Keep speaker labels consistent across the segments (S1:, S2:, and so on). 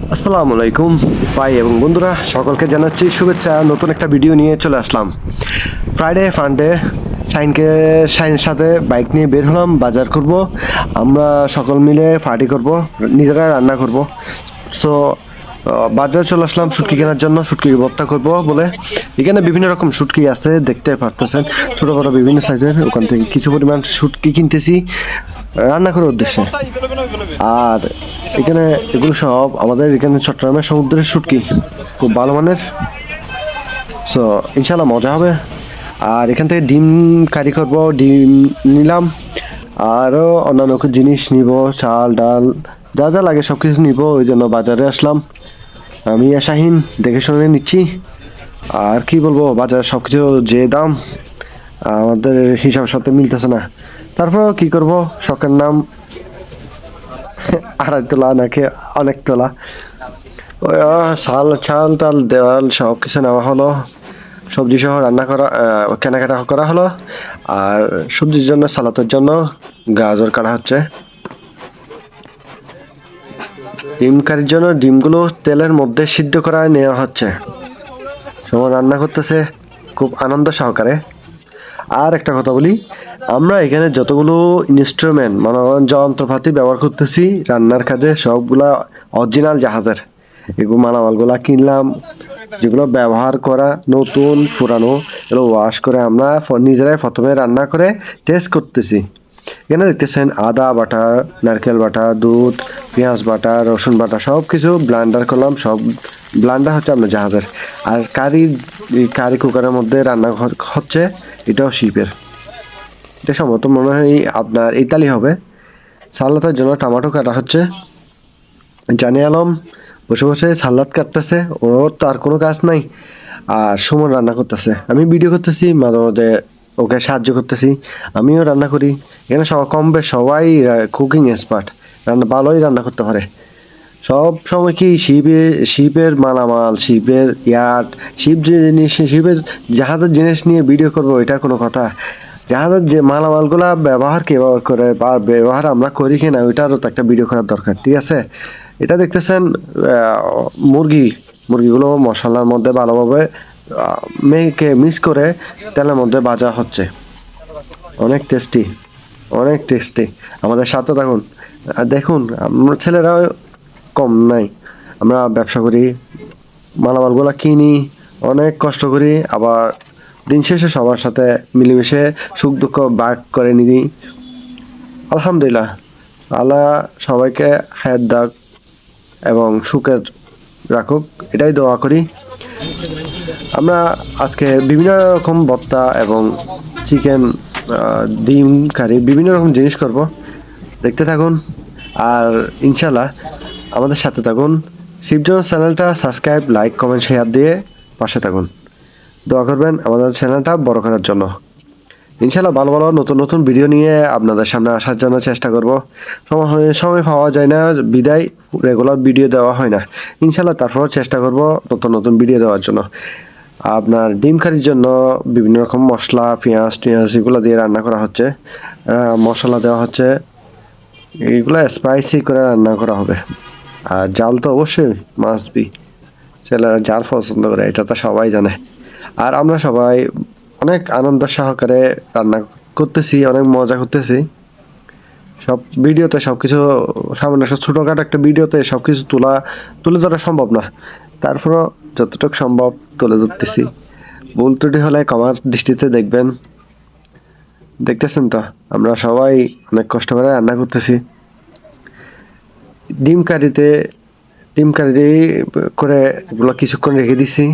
S1: আসসালামু আলাইকুম ভাই এবং বন্ধুরা, সকলকে জানাচ্ছি শুভেচ্ছা। নতুন একটা ভিডিও নিয়ে চলে আসলাম। ফ্রাইডে ফান্ডে শাইনের সাথে বাইক নিয়ে বের হলাম, বাজার করব। আমরা সকল মিলে পার্টি করব, নিজেরা রান্না করব। সো বাজারে চলে আসলাম শুটকি কেনার জন্য, শুটকি ভর্তা করব বলে। এখানে বিভিন্ন রকম শুটকি আছে, দেখতে পারতেছেন, ছোট বড় বিভিন্ন সাইজের। ওখান থেকে কিছু পরিমাণ শুটকি কিনতেছি রান্না করার উদ্দেশ্যে। আর এখানে এগুলো সব আমাদের এখানে চট্টগ্রামের সমুদ্রের শুটকি, খুব ভালো মানের। সো ইনশাল্লাহ মজা হবে। আর এখান থেকে ডিম কারি করব, ডিম নিলাম, আরও অন্যান্য জিনিস নিব, চাল ডাল যা যা লাগে সব কিছু নিব। ওই জন্য বাজারে আসলাম। আমি শাহিন দেখে শুনে নিচ্ছি। আর কি বলবো, বাজারে সব কিছু যে দাম আমাদের হিসাবের সাথে মিলতেছে না। তারপরেও কি করব, শখের নাম। আড়াই তোলা নাকি অনেক তোলা, ওই ছাল টাল দেওয়াল সব কিছু নেওয়া হলো। সবজি সহ রান্না করা, কেনাকাটা করা হলো। আর সবজির জন্য, সালাতের জন্য গাজর কাটা হচ্ছে। ডিম কারির জন্য ডিমগুলো তেলের মধ্যে সিদ্ধ করা নেওয়া হচ্ছে। সময় রান্না করতেছে খুব আনন্দ সহকারে। আর একটা কথা বলি, আমরা এখানে যতগুলো ইনস্ট্রুমেন্ট মানে যন্ত্রপাতি ব্যবহার করতেছি রান্নার কাজে, সবগুলা অরিজিনাল জাহাজের। এগুলো মালামালগুলা কিনলাম, যেগুলো ব্যবহার করা নতুন পুরানো, এগুলো ওয়াশ করে আমরা নিজেরাই প্রথমে রান্না করে টেস্ট করতেছি। এখানে দেখতেছেন আদা বাটা, নারকেল বাটা, দুধ, পেঁয়াজ বাটা, রসুন বাটা সব কিছু ব্লান্ডার করলাম। সব ব্লান্ডার হচ্ছে আপনার জাহাজের। আর কারি কুকারের মধ্যে রান্না হচ্ছে, এটাও শিপের। এটা সম্ভবত মনে হয় আপনার ইতালি হবে। সালাদের জন্য টমেটো কাটা হচ্ছে। জানি আলম বসে বসে সালাদ কাটতেছে, ওর তো আর কোনো কাজ নাই। আর সুমন রান্না করতেছে, আমি ভিডিও করতেছি, মাঝে মাঝে ওকে সাহায্য করতেছি। আমিও রান্না করি। এখানে সব কম বেশ সবাই কুকিং এক্সপার্ট, ভালোই রান্না করতে পারে। সব সময় কি শিপের মালামাল, শিপের ইয়ার্ড, শিপের জাহাজের জিনিস নিয়ে ভিডিও করবো, এটা কোনো কথা? জাহাজের যে মালামালগুলা ব্যবহার কিভাবে করে বা ব্যবহার আমরা করি কিনা, ওইটারও তো একটা ভিডিও করার দরকার, ঠিক আছে? এটা দেখতেছেন মুরগিগুলো মশলার মধ্যে ভালোভাবে মেখে মিক্স করে তেলের মধ্যে ভাজা হচ্ছে। অনেক টেস্টি, অনেক টেস্টি। আমাদের সাথে থাকুন। দেখুন, আমরা ছেলেরা কম নাই, আমরা ব্যবসা করি, মালামালগুলো কিনি, অনেক কষ্ট করি। আবার দিন শেষে সবার সাথে মিলেমিশে সুখ দুঃখ ভাগ করে নিই। আলহামদুলিল্লাহ, আল্লাহ সবাইকে হায়াত দাক এবং সুখের রাখুক, এটাই দোয়া করি। আমরা আজকে বিভিন্ন রকম ভর্তা এবং চিকেন, ডিম কারি, বিভিন্ন রকম জিনিস করব। দেখতে থাকুন আর ইনশাল্লাহ আমাদের সাথে থাকুন। শিবজন চ্যানেলটা সাবস্ক্রাইব, লাইক, কমেন্ট, শেয়ার দিয়ে পাশে থাকুন। দোয়া করবেন আমাদের চ্যানেলটা বড় করার জন্য। ইনশাল্লাহ ভালো ভালো নতুন নতুন ভিডিও নিয়ে আপনাদের সামনে আসার জন্য চেষ্টা করব। সময় পাওয়া যায় না বিদায় রেগুলার ভিডিও দেওয়া হয় না। ইনশাল্লাহ তারপরেও চেষ্টা করব নতুন নতুন ভিডিও দেওয়ার জন্য। আপনার ডিম কারির জন্য বিভিন্ন রকম মশলা, পেঁয়াজ এগুলো দিয়ে রান্না করা হচ্ছে। মশলা দেওয়া হচ্ছে, এইগুলো স্পাইসি করে রান্না করা হবে। আর জাল তো অবশ্যই মাস্ট বি, ছেলেরা জাল পছন্দ করে, এটা তো সবাই জানে। আর আমরা সবাই অনেক আনন্দ সহকারে রান্না করতেছি, অনেক মজা করতেছি। সব ভিডিওতে সব কিছু, সামান্য ছোটোখাটো একটা ভিডিওতে সব কিছু তুলে ধরা সম্ভব না। তারপরও যতটুকু সম্ভব তুলে ধরতেছি। ভুল ত্রুটি হলে ক্ষমার দৃষ্টিতে দেখবেন। দেখতেছেন তো, আমরা সবাই অনেক কষ্ট করে রান্না করতেছি। ডিম কারি করে এগুলো কিছুক্ষণ রেখে দিছি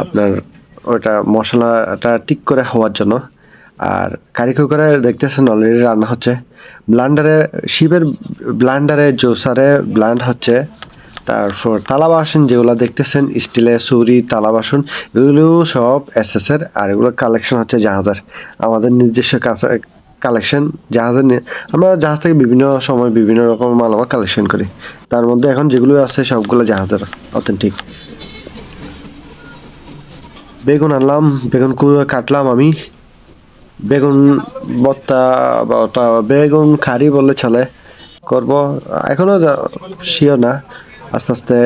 S1: আপনার ওটা মশলাটা ঠিক করে হওয়ার জন্য। আর কারি কুকারে দেখতেছেন অলরেডি রান্না হচ্ছে। শিপের ব্লান্ডারে জোসারে ব্লান্ড হচ্ছে। তারপর থালা বাসন যেগুলো দেখতেছেন, স্টিলের ছুরি, থালা বাসন, এগুলো সব এসএসের। আর এগুলো কালেকশন হচ্ছে জাহাজের, আমাদের নিজস্ব কালেকশন জাহাজের। আমরা জাহাজ থেকে বিভিন্ন সময় বিভিন্ন রকম মালামাল কালেকশন করি। তার মধ্যে এখন যেগুলো আছে সবগুলো জাহাজের অথেন্টিক। বেগুন আনলাম, বেগুন কাটলাম আমি। বেগুন ভর্তা বা বেগুন খারি বললে চলে, করব। এখনো শিওর না, আস্তে আস্তে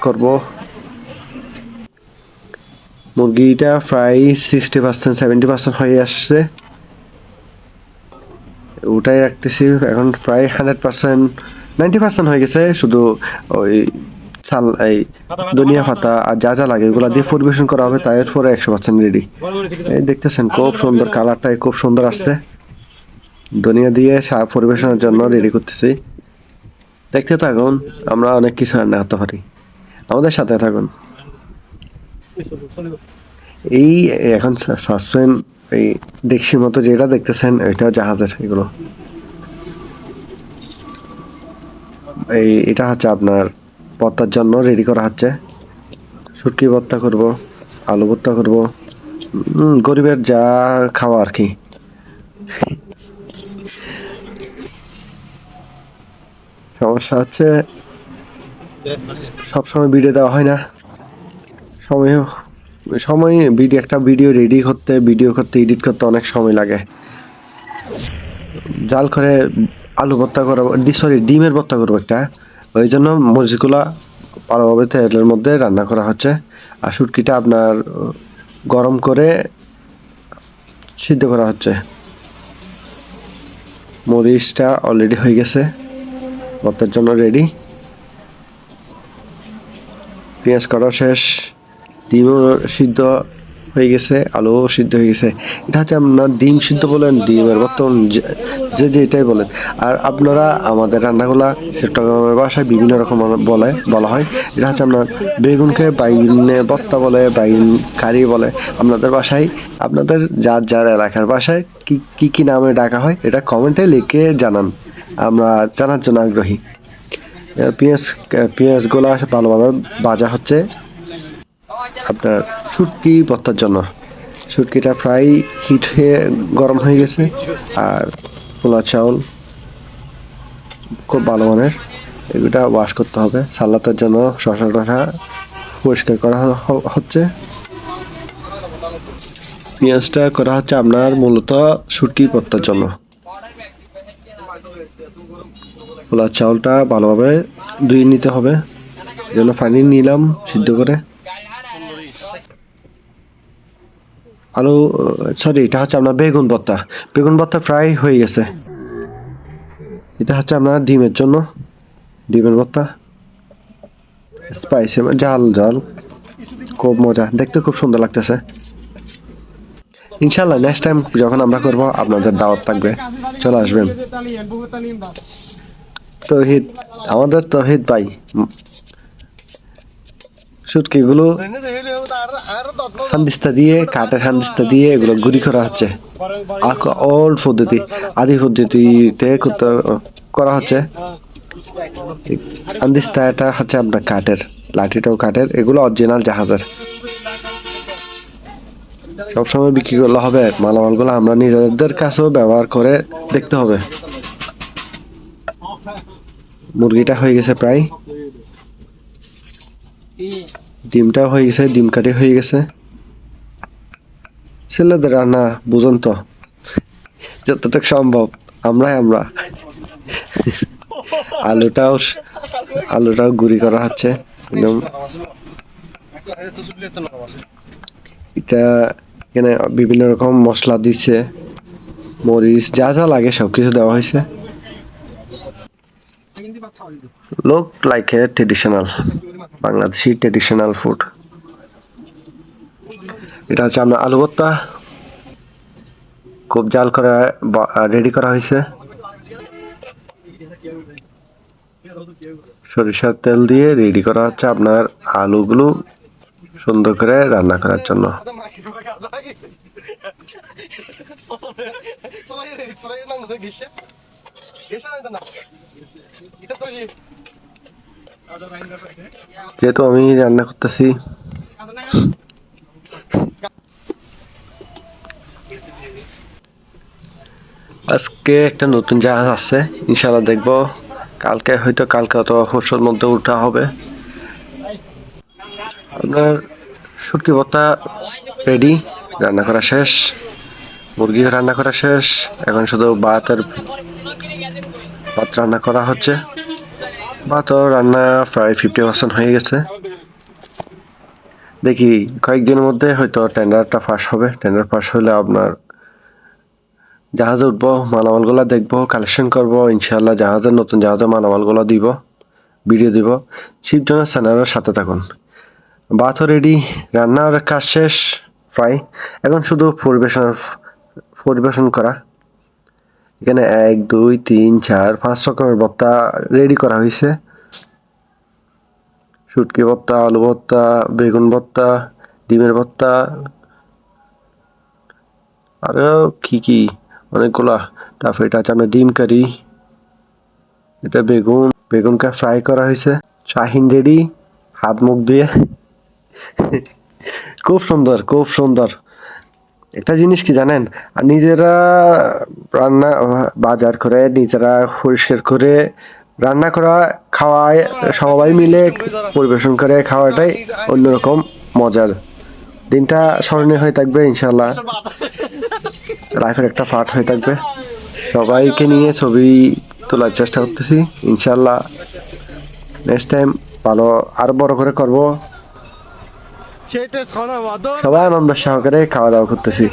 S1: করব। মুরগিটা প্রায় 60% 70% হয়ে আসছে, ওটাই রাখতেছি এখন। প্রায় 100% 90% হয়ে গেছে, শুধু ওই চাল এই ধনিয়া পাতা আর যা যা লাগে এগুলো দিয়ে পরিবেশন করা হবে, তারপরে 100% রেডি। এই দেখতেছেন খুব সুন্দর কালারটাই খুব সুন্দর আসছে। ধনিয়া দিয়ে পরিবেশনের জন্য রেডি করতেছি। দেখতে থাকুন, আমরা অনেক কিছু রান্না করতে পারি, আমাদের সাথে থাকুন। এই এখন সাসপেন এই দেখছির মতো যেটা দেখতেছেন এটা জাহাজের, এগুলো এটা হচ্ছে আপনার ভর্তার জন্য রেডি করা হচ্ছে। শুটকি ভর্তা করব, আলু ভর্তা করব, গরিবের যা খাওয়া আর কি। সমস্যা হচ্ছে সবসময় ভিডিও দেওয়া হয় না, সময় সময় ভিডিও একটা ভিডিও রেডি করতে, ভিডিও করতে, এডিট করতে অনেক সময় লাগে। জাল করে আলু ভর্তা করবো, সরি ডিমের ভর্তা করবো একটা, ওই জন্য মরিচগুলা ভালোভাবে তেলের মধ্যে রান্না করা হচ্ছে। আর শুটকিটা আপনার গরম করে সিদ্ধ করা হচ্ছে। মরিচটা অলরেডি হয়ে গেছে, ভর্তার জন্য রেডি। পেঁয়াজ কাটা শেষ, ডিমও সিদ্ধ হয়ে গেছে, আলুও সিদ্ধ হয়ে গেছে। এটা হচ্ছে আপনার ডিম সিদ্ধ বলেন, ডিমের বর্তমান যে যেটাই বলেন। আর আপনারা আমাদের রান্নাগুলা চট্টগ্রামের ভাষায় বিভিন্ন রকম বলা হয়। এটা হচ্ছে আপনার বেগুনকে বাইগুনের ভর্তা বলে, বাইগুন কারি বলে। আপনাদের বাসায়, আপনাদের যার যার এলাকার ভাষায় কি কি নামে ডাকা হয় এটা কমেন্টে লিখে জানান, আমরা জানার জন্য আগ্রহী। পেঁয়াজগুলো ভালোভাবে ভাজা হচ্ছে আপনার শুটকি ভর্তার জন্য। শুটকিটা প্রায় হিট হয়ে গরম হয়ে গেছে। আর পোলা চাউল খুব ভালো মানের, এগুলা ওয়াশ করতে হবে। সালাতের জন্য শসা টসা পরিষ্কার করা হচ্ছে। পেঁয়াজটা করা হচ্ছে আপনার মূলত শুটকি ভর্তার জন্য। পোলা চাউলটা ভালোভাবে ধুয়ে নিতে হবে, যেন পানি নিলাম সিদ্ধ করে। আলু, সরি এটা হচ্ছে আপনার বেগুন ভর্তা। বেগুন ভর্তা ফ্রাই হয়ে গেছে। এটা হচ্ছে আপনার ডিমের জন্য, ডিমের ভর্তা স্পাইসি, ঝাল ঝাল, খুব মজা, দেখতে খুব সুন্দর লাগতেছে। ইনশাল্লাহ নেক্সট টাইম যখন আমরা করব আপনাদের দাওয়াত থাকবে, চলে আসবেন। তৌহিদ, আমাদের তৌহিদ ভাই শুটকিগুলো হান্দিস্তা দিয়ে, কাঠের হান্দিস্তা দিয়ে এগুলো গুঁড়ি করা হচ্ছে। ওল্ড পদ্ধতি, আদি পদ্ধতিতে করা হচ্ছে। হান্দিস্তা এটা হচ্ছে আপনার কাঠের, লাঠিটাও কাঠের, এগুলো অরিজিনাল জাহাজের। সবসময় বিক্রি করলে হবে, মালামালগুলো আমরা নিজেদের কাছেও ব্যবহার করে দেখতে হবে। মুরগিটা হয়ে গেছে প্রায়, ডিমটাও হয়ে গেছে, ডিম কারি হয়ে গেছে। ছেলেদের রান্না বুঝুন তো, যতটুকু সম্ভব আমরা আলুটাও গুঁড়ি করা হচ্ছে একদম। এটা এখানে বিভিন্ন রকম মশলা দিচ্ছে, মরিচ যা যা লাগে সবকিছু দেওয়া হয়েছে। Look like a traditional, Bangladeshi traditional food. এটা হচ্ছে আপনার আলু ভর্তা, খুব জাল করে রেডি করা হয়েছে। সরিষার তেল দিয়ে রেডি করা হচ্ছে আপনার আলুগুলো সুন্দর করে রান্না করার জন্য। যেহেতু আমি রান্না করতেছি, আজকে একটা নতুন জাহাজ আছে, ইনশাআল্লাহ দেখবো কালকে, হয়তো কালকে অথবা পরশুর মধ্যে উঠা হবে। আপনার শুটকি ভর্তা রেডি, রান্না করা শেষ, মুরগি রান্না করা শেষ, এখন শুধু ভাত রান্না করা হচ্ছে। ভাতও রান্না প্রায় 50% হয়ে গেছে। দেখি কয়েকদিনের মধ্যে হয়তো টেন্ডারটা ফাঁস হবে। টেন্ডার ফাঁস হলে আপনার জাহাজে উঠবো, মালামালগুলো দেখবো, কালেকশন করবো। ইনশাল্লাহ নতুন জাহাজের মালামালগুলো দিব, ভিডিও দিব। শিবজনের চ্যানেলের সাথে থাকুন। ভাতও রেডি, রান্নার কাজ শেষ প্রায়। এখন শুধু পরিবেশন করা। এখানে 1 2 3 4 5 রকমের ভর্তা রেডি করা হয়েছে। শুটকি ভর্তা, আলু ভর্তা, বেগুন ভর্তা, ডিমের ভর্তা, আরো কি অনেকগুলা। তারপর এটা হচ্ছে আপনার ডিম কারি, এটা বেগুনকে ফ্রাই করা হয়েছে। শাহিন রেডি, হাত মুখ দিয়ে। খুব সুন্দর, খুব সুন্দর। একটা জিনিস কি জানেন, নিজেরা রান্না বাজার করে, নিজেরা পরিষ্কার করে রান্না করা, খাওয়ায়, সবাই মিলে পরিবেশন করে খাওয়াটাই অন্যরকম মজার। দিনটা স্মরণীয় হয়ে থাকবে ইনশাল্লাহ, লাইফের একটা পার্ট হয়ে থাকবে। সবাইকে নিয়ে ছবি তোলার চেষ্টা করতেছি ইনশাল্লাহ। নেক্সট টাইম ভালো আরো বড় করে করব। সবাই আনন্দ সহকারে খাওয়া দাওয়া করতেছি।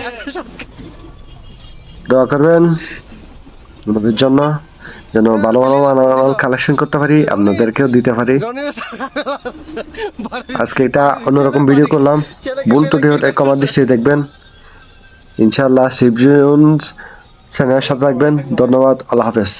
S1: দোয়া করবেন আমাদের জন্য, যেন ভালো ভালো মালামাল কালেকশন করতে পারি, আপনাদেরকেও দিতে পারি। আজকে এটা অন্যরকম ভিডিও করলাম, ভুল ত্রুটি হলে ক্ষমার দৃষ্টিতে দেখবেন। ইনশাআল্লাহ শিবজুন চ্যানেলের সাথে থাকবেন। ধন্যবাদ, আল্লাহ হাফেজ।